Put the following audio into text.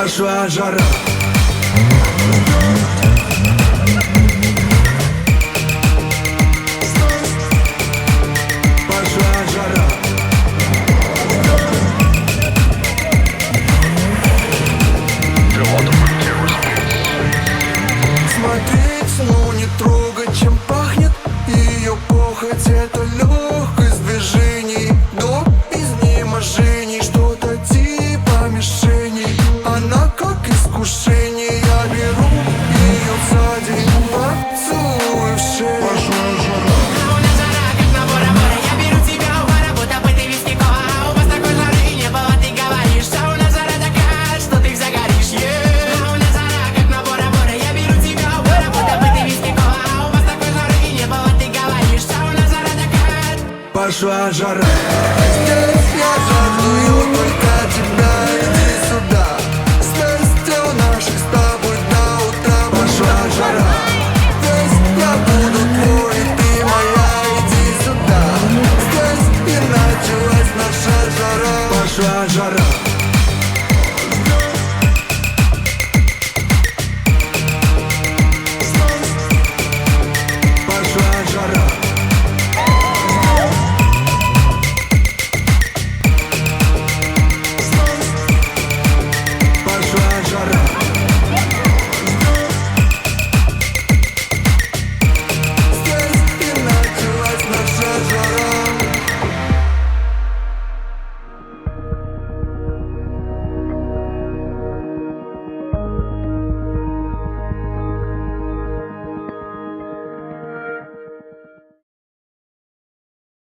Пошла жара. Пошла жара. Смотреть, но не трогать, чем пахнет ее похоть. Это легкость движений до изнеможений, что-то типа мишени. Она как искушение, я беру ее сзади, поцелуй в шею. Пошла жара. Пошла жара. Здесь я жаждую только тебя, иди сюда. Страстью наших с тобой до утра. Пошла жара. Здесь я буду твой, ты моя, иди сюда. Здесь и началась наша жара. Пошла жара.